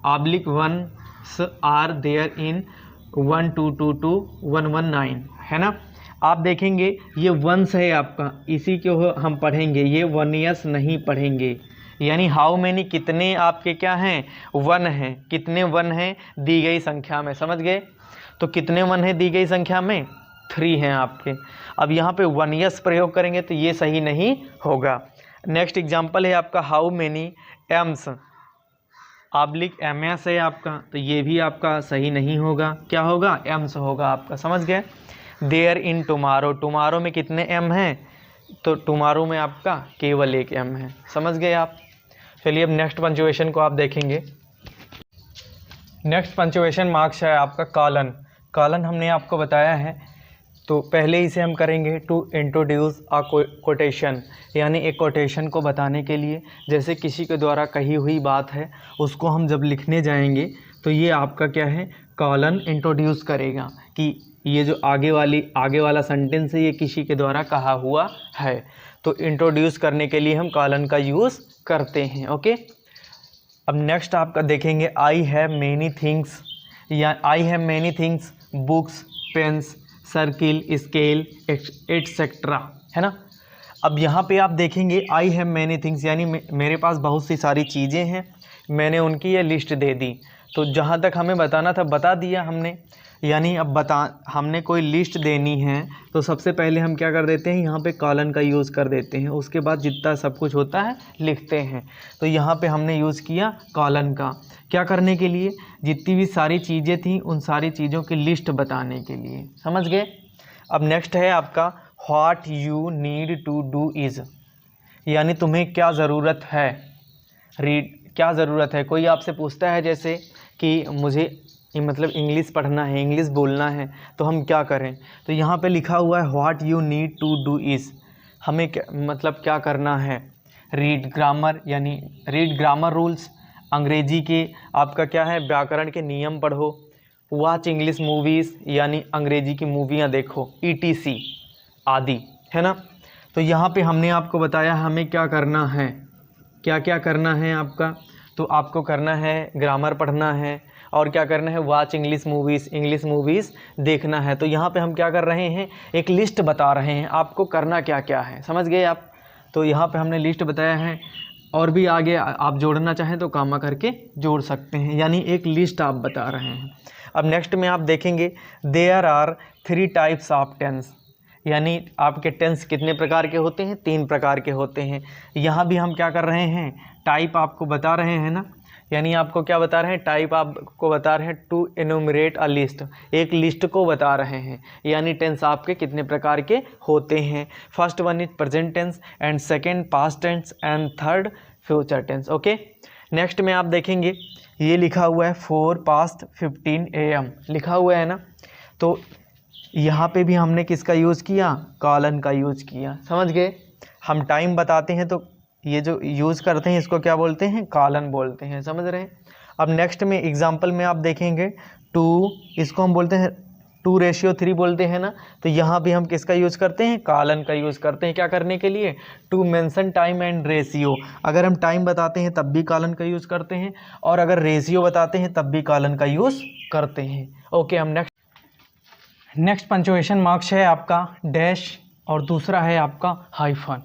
A: oblique ones are there in 1222 है ना। आप देखेंगे ये वंस है आपका, इसी को हम पढ़ेंगे, ये वनियस नहीं पढ़ेंगे। यानी हाउ मेनी कितने आपके क्या हैं? वन हैं। कितने वन हैं? दी गई संख्या में, समझ गए। तो कितने वन हैं दी गई संख्या में? 3 हैं आपके। अब यहाँ पे वनियस प्रयोग करेंगे तो ये सही नहीं होगा। नेक्स्ट एग्जाम्पल है आपका how many Ms oblique M S है आपका, तो ये भी आपका सही नहीं होगा। क्या होगा? एम्स होगा आपका, समझ गए। देयर इन टुमारो, टुमारो में कितने एम हैं? तो टुमारो में आपका केवल एक एम है, समझ गए आप। चलिए अब नेक्स्ट पंचुएशन को आप देखेंगे। नेक्स्ट पंचुएशन मार्क्स है आपका कॉलन। कॉलन हमने आपको बताया है, तो पहले इसे हम करेंगे टू इंट्रोड्यूस अ कोटेशन, यानी एक कोटेशन को बताने के लिए। जैसे किसी के द्वारा कही हुई बात है, उसको हम जब लिखने जाएंगे तो ये आपका क्या है? कॉलन इंट्रोड्यूस करेगा कि ये जो आगे वाला सेंटेंस है ये किसी के द्वारा कहा हुआ है। तो इंट्रोड्यूस करने के लिए हम कॉलन का यूज़ करते हैं। ओके, अब नेक्स्ट आपका देखेंगे आई हैव मेनी थिंग्स, या I have many things books pens circle scale etcetera, है ना। अब यहाँ पे आप देखेंगे आई हैव मैनी थिंग्स यानी मेरे पास बहुत सी सारी चीज़ें हैं, मैंने उनकी ये लिस्ट दे दी। तो जहाँ तक हमें बताना था बता दिया हमने, यानी अब हमने कोई लिस्ट देनी है तो सबसे पहले हम क्या कर देते हैं? यहाँ पे कॉलन का यूज़ कर देते हैं, उसके बाद जितना सब कुछ होता है लिखते हैं। तो यहाँ पे हमने यूज़ किया कॉलन का, क्या करने के लिए? जितनी भी सारी चीज़ें थी उन सारी चीज़ों की लिस्ट बताने के लिए, समझ गए। अब नेक्स्ट है आपका what you need to do is, यानी तुम्हें क्या ज़रूरत है। रीड, क्या ज़रूरत है? कोई आपसे पूछता है जैसे कि मुझे मतलब इंग्लिश पढ़ना है, इंग्लिश बोलना है, तो हम क्या करें? तो यहाँ पे लिखा हुआ है what you need to do is, हमें मतलब क्या करना है? रीड ग्रामर, यानी रीड ग्रामर रूल्स, अंग्रेजी के आपका क्या है? व्याकरण के नियम पढ़ो। वॉच इंग्लिश मूवीज़, यानी अंग्रेजी की मूवियाँ देखो, ETC आदि, है ना। तो यहाँ पे हमने आपको बताया हमें क्या करना है, क्या क्या करना है आपका। तो आपको करना है ग्रामर पढ़ना है, और क्या करना है? वॉच इंग्लिश मूवीज़ देखना है। तो यहाँ पे हम क्या कर रहे हैं? एक लिस्ट बता रहे हैं आपको करना क्या क्या है, समझ गए आप। तो यहाँ पे हमने लिस्ट बताया है, और भी आगे आप जोड़ना चाहें तो कामा करके जोड़ सकते हैं, यानी एक लिस्ट आप बता रहे हैं। अब नेक्स्ट में आप देखेंगे there are 3 types of tense, यानी आपके टेंस कितने प्रकार के होते हैं? 3 प्रकार के होते हैं। यहाँ भी हम क्या कर रहे हैं? टाइप आपको बता रहे हैं ना, यानी आपको क्या बता रहे हैं? टाइप आपको बता रहे हैं टू एनुमरेट अ लिस्ट, एक लिस्ट को बता रहे हैं, यानी टेंस आपके कितने प्रकार के होते हैं। First one is present tense and second past tense and third future tense. Okay, next में आप देखेंगे ये लिखा हुआ है 4 past 15 AM लिखा हुआ है ना। तो यहाँ पे भी हमने किसका यूज़ किया? कॉलन का यूज़ किया, समझ गए। हम टाइम बताते हैं तो ये जो यूज़ करते हैं इसको क्या बोलते हैं? कॉलन बोलते हैं, समझ रहे हैं। अब नेक्स्ट में एग्जांपल में आप देखेंगे टू, इसको हम बोलते हैं 2:3 बोलते हैं ना, तो यहाँ भी हम किसका यूज़ करते हैं, कॉलन का यूज़ करते हैं। क्या करने के लिए, to mention time and ratio. अगर हम टाइम बताते हैं तब भी कॉलन का यूज़ करते हैं, और अगर रेशियो बताते हैं तब भी कॉलन का यूज़ करते हैं। ओके, हम नेक्स्ट पंक्चुएशन मार्क्स है आपका डैश और दूसरा है आपका हाइफन।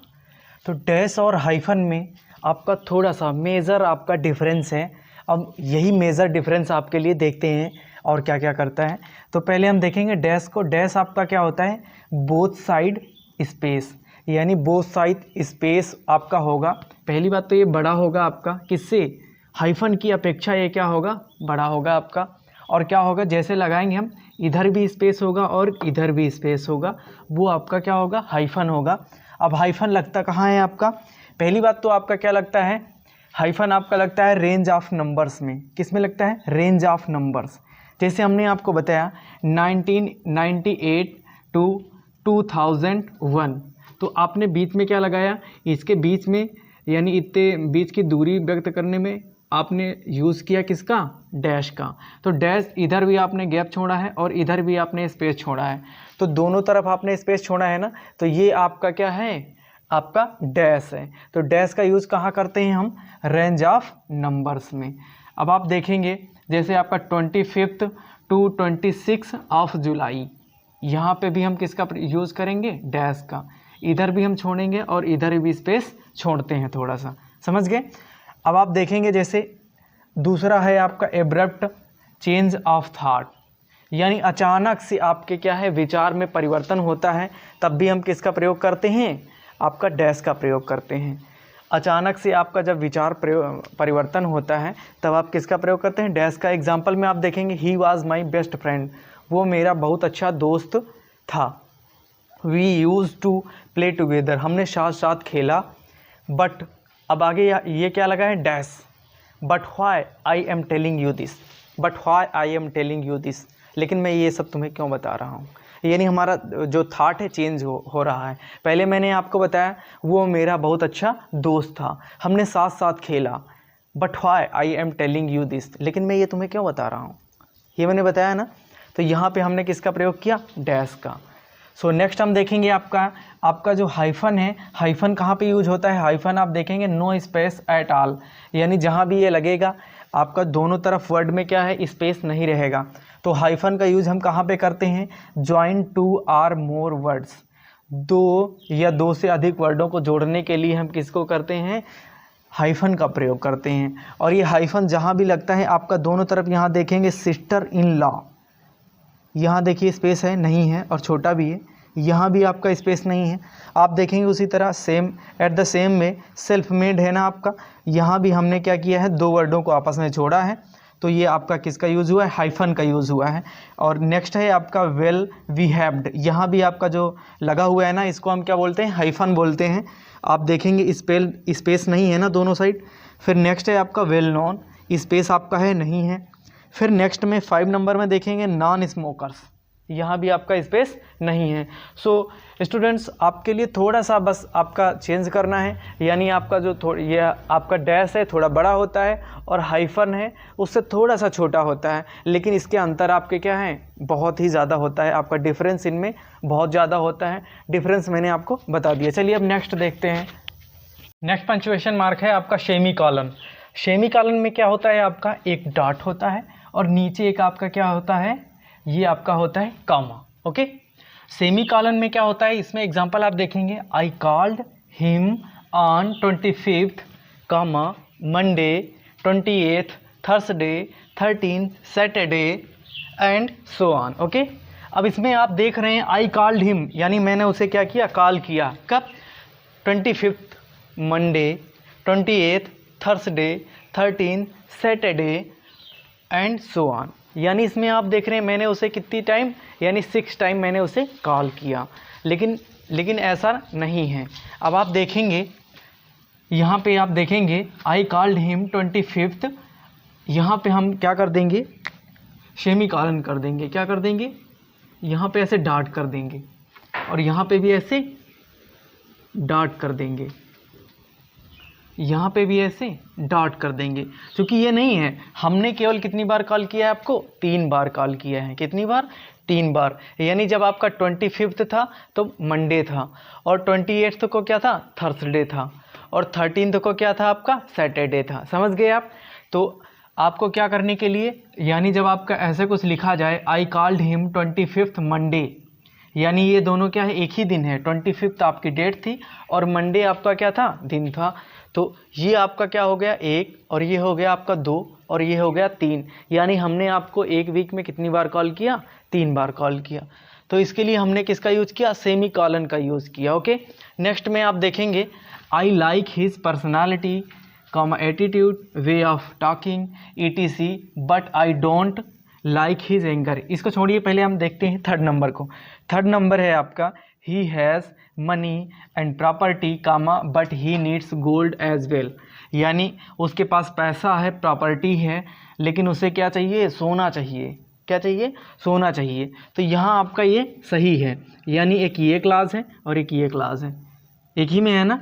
A: तो डैश और हाइफन में आपका थोड़ा सा मेजर आपका डिफरेंस है। अब यही मेजर डिफरेंस आपके लिए देखते हैं और क्या क्या करता है। तो पहले हम देखेंगे डैश को। डैश आपका क्या होता है, बोथ साइड स्पेस, यानी बोथ साइड स्पेस आपका होगा। पहली बात तो ये बड़ा होगा आपका, किससे, हाइफन की अपेक्षा ये क्या होगा, बड़ा होगा आपका। और क्या होगा, जैसे लगाएंगे हम, इधर भी स्पेस होगा और इधर भी स्पेस होगा, वो आपका क्या होगा, हाइफन होगा। अब हाइफन लगता कहाँ है आपका, पहली बात तो आपका क्या लगता है, हाइफन आपका लगता है रेंज ऑफ नंबर्स में। किस में लगता है, रेंज ऑफ नंबर्स। जैसे हमने आपको बताया 1998 टू 2001, तो आपने बीच में क्या लगाया, इसके बीच में, यानी इतने बीच की दूरी व्यक्त करने में आपने यूज़ किया किसका, डैश का। तो डैश, इधर भी आपने गैप छोड़ा है और इधर भी आपने स्पेस छोड़ा है, तो दोनों तरफ आपने स्पेस छोड़ा है ना, तो ये आपका क्या है, आपका डैश है। तो डैश का यूज़ कहाँ करते हैं हम, रेंज ऑफ नंबर्स में। अब आप देखेंगे जैसे आपका 25 टू 26 ऑफ जुलाई, यहाँ पे भी हम किसका यूज़ करेंगे, डैश का। इधर भी हम छोड़ेंगे और इधर भी स्पेस छोड़ते हैं थोड़ा सा, समझ गए। अब आप देखेंगे जैसे दूसरा है आपका एब्रप्ट चेंज ऑफ थॉट, यानी अचानक से आपके क्या है, विचार में परिवर्तन होता है, तब भी हम किसका प्रयोग करते हैं, आपका डैश का प्रयोग करते हैं। अचानक से आपका जब विचार परिवर्तन होता है तब आप किसका प्रयोग करते हैं, डैश का। एग्जाम्पल में आप देखेंगे he was my best friend, वो मेरा बहुत अच्छा दोस्त था। We use to play together, हमने साथ साथ खेला। बट, अब आगे ये क्या लगा है, dash. But why I am telling you this, but why I am telling you this, लेकिन मैं ये सब तुम्हें क्यों बता रहा हूँ। यानी हमारा जो थाट है चेंज हो रहा है। पहले मैंने आपको बताया वो मेरा बहुत अच्छा दोस्त था, हमने साथ साथ खेला। But why I am telling you this, लेकिन मैं ये तुम्हें क्यों बता रहा हूँ, ये मैंने बताया ना। तो यहाँ पे हमने किसका प्रयोग किया, डैश का। सो नेक्स्ट हम देखेंगे आपका जो हाइफन है, हाइफन कहाँ पे यूज होता है, हाइफन आप देखेंगे नो स्पेस एट ऑल, यानी जहाँ भी ये लगेगा आपका दोनों तरफ वर्ड में क्या है, स्पेस नहीं रहेगा। तो हाइफन का यूज़ हम कहाँ पे करते हैं, join two or more words, दो या दो से अधिक वर्डों को जोड़ने के लिए हम किसको करते हैं, हाइफन का प्रयोग करते हैं। और ये हाइफन जहाँ भी लगता है आपका दोनों तरफ, यहाँ देखेंगे सिस्टर इन लॉ, यहाँ देखिए स्पेस है, नहीं है, और छोटा भी है, यहाँ भी आपका स्पेस नहीं है। आप देखेंगे उसी तरह सेम एट द सेम में सेल्फ मेड है ना आपका, यहाँ भी हमने क्या किया है, दो वर्डों को आपस में जोड़ा है, तो ये आपका किसका यूज़ हुआ है, हाइफन का यूज़ हुआ है। और नेक्स्ट है आपका वेल बिहेव्ड, यहाँ भी आपका जो लगा हुआ है ना, इसको हम क्या बोलते हैं, हाइफन बोलते हैं। आप देखेंगे स्पेस नहीं है ना दोनों साइड। फिर नेक्स्ट है आपका वेल नोन, स्पेस आपका है, नहीं है। फिर नेक्स्ट में 5 नंबर में देखेंगे नॉन स्मोकर्स, यहाँ भी आपका स्पेस नहीं है। सो स्टूडेंट्स, आपके लिए थोड़ा सा बस आपका चेंज करना है, यानी आपका जो ये आपका डैश है थोड़ा बड़ा होता है और हाइफन है उससे थोड़ा सा छोटा होता है, लेकिन इसके अंतर आपके क्या हैं, बहुत ही ज़्यादा होता है। आपका डिफरेंस इनमें बहुत ज़्यादा होता है, डिफरेंस मैंने आपको बता दिया। चलिए अब नेक्स्ट देखते हैं। नेक्स्ट पंक्चुएशन मार्क है आपका सेमी कॉलन। सेमी कॉलन में क्या होता है, आपका एक डॉट होता है और नीचे एक आपका क्या होता है, ये आपका होता है कॉमा। ओके, सेमी कॉलन में क्या होता है, इसमें एग्जांपल आप देखेंगे, I called him on 25th, comma Monday 28th, Thursday 13th, Saturday and so on. Okay, अब इसमें आप देख रहे हैं आई कॉल्ड हिम, यानी मैंने उसे क्या किया, कॉल किया। कब, 25th Monday, 28th Thursday, 13th Saturday and so on. यानी इसमें आप देख रहे हैं मैंने उसे कितनी टाइम, यानी 6 टाइम मैंने उसे कॉल किया, लेकिन ऐसा नहीं है। अब आप देखेंगे यहाँ पे, आप देखेंगे आई कॉल्ड हिम 25th, यहाँ पे हम क्या कर देंगे, सेमी कॉलन कर देंगे। क्या कर देंगे, यहाँ पे ऐसे डॉट कर देंगे और यहाँ पे भी ऐसे डॉट कर देंगे। यहाँ पे भी ऐसे डॉट कर देंगे, क्योंकि ये नहीं है, हमने केवल कितनी बार कॉल किया है आपको, 3 बार कॉल किया है। कितनी बार, 3 बार। यानी जब आपका 25 था तो मंडे था, और 28 को क्या था, थर्सडे था, और 13 को क्या था आपका, सैटरडे था। समझ गए आप। तो आपको क्या करने के लिए, यानी जब आपका ऐसे कुछ लिखा जाए, आई कॉल्ड हिम 25 मंडे, यानी ये दोनों क्या है, एक ही दिन है। 25 आपकी डेट थी और मंडे आपका क्या था, दिन था। तो ये आपका क्या हो गया, 1, और ये हो गया आपका 2, और ये हो गया 3। यानी हमने आपको एक वीक में कितनी बार कॉल किया, 3 बार कॉल किया। तो इसके लिए हमने किसका यूज़ किया, सेमी कॉलन का यूज़ किया। ओके, नेक्स्ट में आप देखेंगे, I like his personality, attitude, way of talking, ETC, but I don't like his anger. इसको छोड़िए, पहले हम देखते हैं थर्ड नंबर को। थर्ड नंबर है आपका, he has money and property, but he needs gold as well. यानी उसके पास पैसा है, प्रॉपर्टी है, लेकिन उसे क्या चाहिए, सोना चाहिए। क्या चाहिए, सोना चाहिए। तो यहाँ आपका ये सही है, यानी एक ये क्लास है और एक ये क्लास है, एक ही में है ना।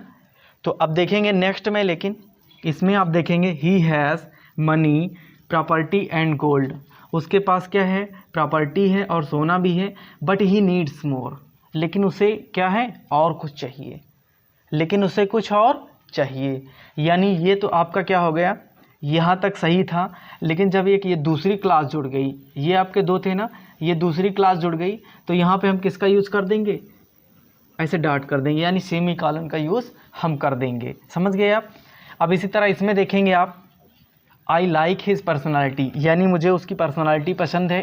A: तो अब देखेंगे नेक्स्ट में, लेकिन इसमें आप देखेंगे, ही has money, property and gold. उसके पास क्या है, प्रॉपर्टी है और सोना भी है, बट ही नीड्स मोर, लेकिन उसे क्या है, और कुछ चाहिए, लेकिन उसे कुछ और चाहिए। यानी ये तो आपका क्या हो गया, यहाँ तक सही था, लेकिन जब एक ये दूसरी क्लास जुड़ गई, ये आपके 2 थे ना, ये दूसरी क्लास जुड़ गई, तो यहाँ पे हम किसका यूज़ कर देंगे, ऐसे डॉट कर देंगे, यानी सेमी कॉलन का यूज़ हम कर देंगे। समझ गए आप। अब इसी तरह इसमें देखेंगे आप, आई लाइक हिज पर्सनैलिटी, यानी मुझे उसकी पर्सनैलिटी पसंद है।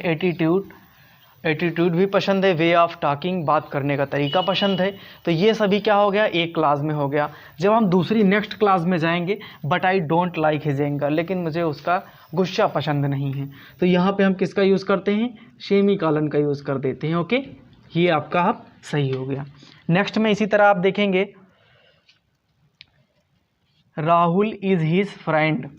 A: एटीट्यूड भी पसंद है। वे ऑफ टॉकिंग, बात करने का तरीका पसंद है। तो ये सभी क्या हो गया, एक क्लास में हो गया। जब हम दूसरी नेक्स्ट क्लास में जाएंगे, but I don't like his anger, लेकिन मुझे उसका गुस्सा पसंद नहीं है, तो यहाँ पे हम किसका यूज़ करते हैं, सेमी कॉलन का यूज़ कर देते हैं। ओके, ये आपका आप सही हो गया। नेक्स्ट में इसी तरह आप देखेंगे, Rahul is his friend,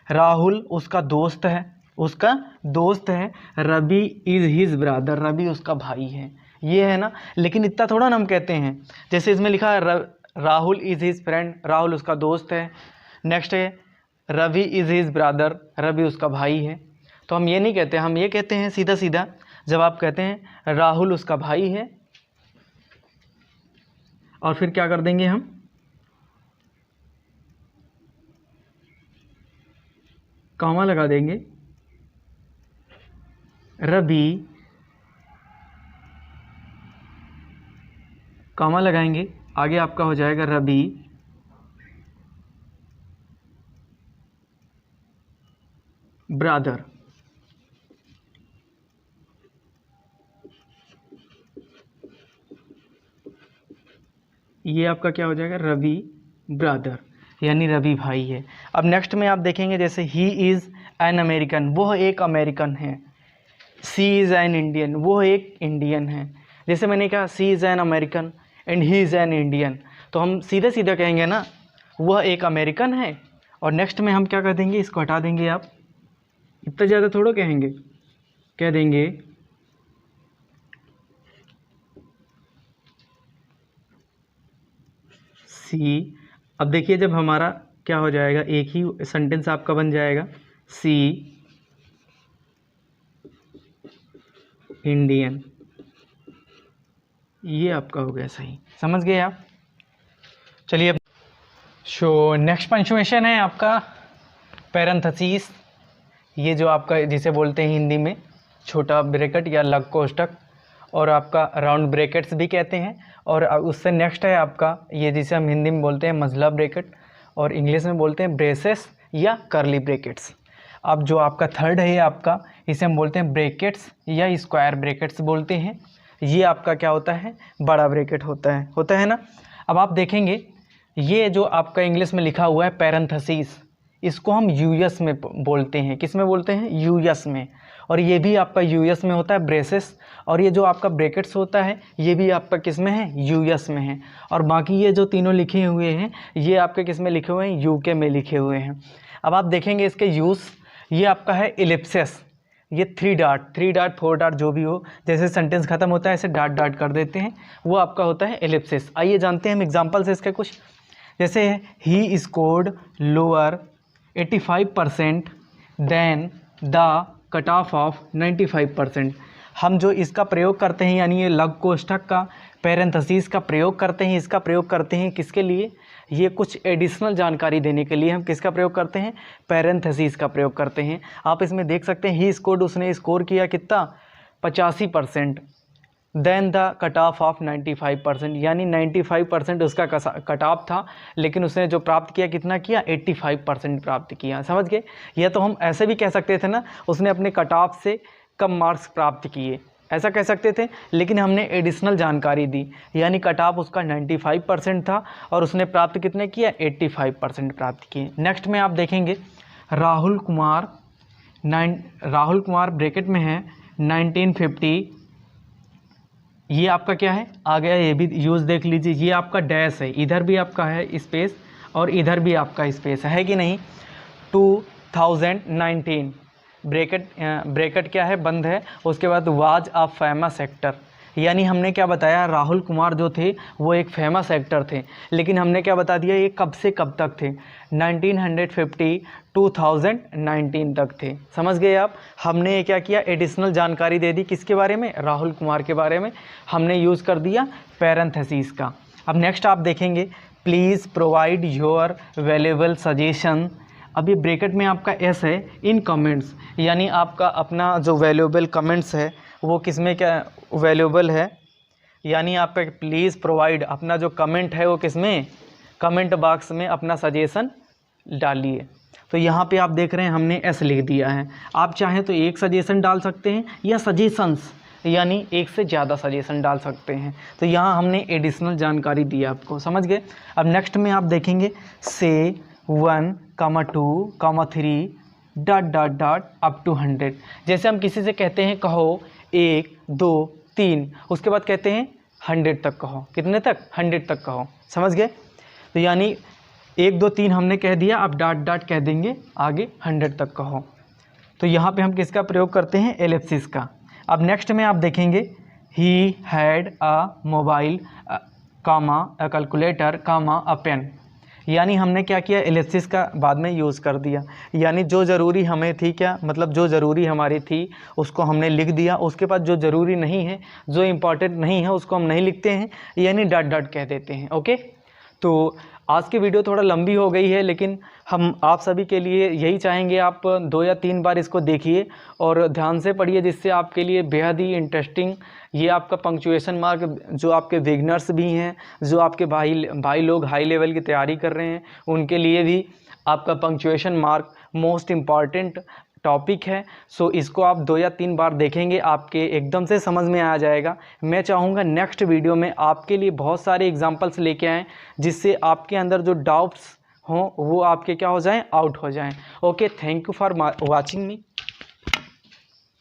A: Rahul उसका दोस्त है, उसका दोस्त है। Ravi is his brother, Ravi उसका भाई है। ये है ना, लेकिन इतना थोड़ा ना हम कहते हैं, जैसे इसमें लिखा है Rahul is his friend, Rahul उसका दोस्त है। नेक्स्ट है Ravi is his brother, Ravi उसका भाई है। तो हम ये नहीं कहते, हम ये कहते हैं सीधा सीधा, जब आप कहते हैं राहुल उसका भाई है, और फिर क्या कर देंगे हम, कॉमा लगा देंगे, रवि, कॉमा लगाएंगे, आगे आपका हो जाएगा रवि ब्रदर। ये आपका क्या हो जाएगा, रवि ब्रदर, यानी रवि भाई है। अब नेक्स्ट में आप देखेंगे, जैसे ही इज़ एन अमेरिकन, वह एक अमेरिकन है। सी इज़ एन इंडियन, वह एक इंडियन है। जैसे मैंने कहा she is an American and he is an Indian, तो हम सीधे सीधे कहेंगे ना, वह एक अमेरिकन है, और नेक्स्ट में हम क्या कर देंगे, इसको हटा देंगे। आप इतना ज़्यादा थोड़ा कहेंगे, कह देंगे सी। अब देखिए, जब हमारा क्या हो जाएगा, एक ही सेंटेंस आपका बन जाएगा, सी इंडियन, ये आपका हो गया सही। समझ गए आप। चलिए, अब नेक्स्ट पंक्चुएशन है आपका पैरेंथेसिस, ये जो आपका जिसे बोलते हैं हिंदी में छोटा ब्रैकेट या लघु कोष्ठक, और आपका राउंड ब्रैकेट्स भी कहते हैं। और उससे नेक्स्ट है आपका ये, जिसे हम हिंदी में बोलते हैं मझला ब्रैकेट, और इंग्लिश में बोलते हैं ब्रेसेस या कर्ली ब्रैकेट्स। अब जो आपका थर्ड है आपका, इसे हम बोलते हैं ब्रैकेट्स या स्क्वायर ब्रैकेट्स बोलते हैं। ये आपका क्या होता है, बड़ा ब्रैकेट होता है ना। अब आप देखेंगे, ये जो आपका इंग्लिश में लिखा हुआ है पैरेंथेसिस, इसको हम यूएस में बोलते हैं। किस में बोलते हैं, यूएस में। और ये भी आपका यूएस में होता है ब्रेसेस, और ये जो आपका ब्रैकेट्स होता है ये भी आपका किस में है, यूएस में है। और बाकी ये जो तीनों लिखे हुए हैं ये आपके किस में लिखे हुए हैं, यूके में लिखे हुए हैं। अब आप देखेंगे इसके यूज़, ये आपका है इलिप्सिस, ये 3 डॉट 4 डॉट जो भी हो, जैसे सेंटेंस खत्म होता है ऐसे डॉट डॉट कर देते हैं, वो आपका होता है इलिप्सिस। आइए जानते हैं हम एग्जांपल से इसके कुछ। जैसे he scored lower 85% than the cut off 95%। हम जो इसका प्रयोग करते हैं यानी ये लघु कोष्ठक का पैरेंथेसिस का प्रयोग करते हैं, इसका प्रयोग करते हैं किसके लिए, ये कुछ एडिशनल जानकारी देने के लिए हम किसका प्रयोग करते हैं, पैरेंथेसिस का प्रयोग करते हैं। आप इसमें देख सकते हैं ही स्कोर्ड, उसने स्कोर किया कितना 85%, देन द कट ऑफ 95%, यानी 95% उसका कट ऑफ था, लेकिन उसने जो प्राप्त किया कितना किया 85% प्राप्त किया। समझ गए। यह तो हम ऐसे भी कह सकते थे ना, उसने अपने कट ऑफ से कम मार्क्स प्राप्त किए, ऐसा कह सकते थे, लेकिन हमने एडिशनल जानकारी दी, यानी कट ऑफ उसका 95% था और उसने प्राप्त कितने किया 85% प्राप्त किए। नेक्स्ट में आप देखेंगे राहुल कुमार ब्रैकेट में है 1950, ये आपका क्या है आ गया, ये भी यूज़ देख लीजिए, ये आपका डैश है, इधर भी आपका है स्पेस और इधर भी आपका स्पेस है कि नहीं। 2019 ब्रैकेट क्या है बंद है, उसके बाद वाज अ फेमस एक्टर, यानी हमने क्या बताया राहुल कुमार जो थे वो एक फेमस एक्टर थे, लेकिन हमने क्या बता दिया ये कब से कब तक थे, 1950 2019 तक थे। समझ गए आप। हमने ये क्या किया एडिशनल जानकारी दे दी किसके बारे में, राहुल कुमार के बारे में, हमने यूज़ कर दिया पैरेंथेसिस का। अब नेक्स्ट आप देखेंगे please provide your valuable suggestion. अभी ब्रैकेट में आपका एस है इन कमेंट्स, यानी आपका अपना जो वैल्यूएबल कमेंट्स है वो किस में क्या वैल्यूएबल है, यानी आपका प्लीज़ प्रोवाइड अपना जो कमेंट है वो किस में, कमेंट बॉक्स में अपना सजेशन डालिए। तो यहाँ पे आप देख रहे हैं हमने एस लिख दिया है। आप चाहें तो एक सजेशन डाल सकते हैं या सजेशंस यानी एक से ज़्यादा सजेशन डाल सकते हैं। तो यहाँ हमने एडिशनल जानकारी दी आपको। समझ गए। अब नेक्स्ट में आप देखेंगे से 1, 2, 3 ... अप टू 100। जैसे हम किसी से कहते हैं कहो 1, 2, 3, उसके बाद कहते हैं 100 तक कहो, कितने तक 100 तक कहो। समझ गए। तो यानी 1, 2, 3 हमने कह दिया, अब ... कह देंगे आगे 100 तक कहो। तो यहाँ पे हम किसका प्रयोग करते हैं एलिप्सिस का। अब नेक्स्ट में आप देखेंगे he had a mobile comma a calculator comma a pen, यानी हमने क्या किया एलिप्सिस का बाद में यूज़ कर दिया, यानी जो ज़रूरी हमें थी क्या मतलब जो ज़रूरी हमारी थी उसको हमने लिख दिया, उसके बाद जो ज़रूरी नहीं है जो इम्पॉर्टेंट नहीं है उसको हम नहीं लिखते हैं, यानी ... कह देते हैं। ओके। तो आज की वीडियो थोड़ा लंबी हो गई है, लेकिन हम आप सभी के लिए यही चाहेंगे आप 2 या 3 बार इसको देखिए और ध्यान से पढ़िए, जिससे आपके लिए बेहद ही इंटरेस्टिंग ये आपका पंक्चुएशन मार्क जो आपके बिगनर्स भी हैं, जो आपके भाई लोग हाई लेवल की तैयारी कर रहे हैं, उनके लिए भी आपका punctuation mark most important topic है। सो इसको आप 2 या 3 बार देखेंगे, आपके एकदम से समझ में आ जाएगा। मैं चाहूँगा नेक्स्ट वीडियो में आपके लिए बहुत सारे एग्जांपल्स लेके आएँ, जिससे आपके अंदर जो डाउट्स हों वो आपके क्या हो जाएं, आउट हो जाएं। Okay, thank you for watching me.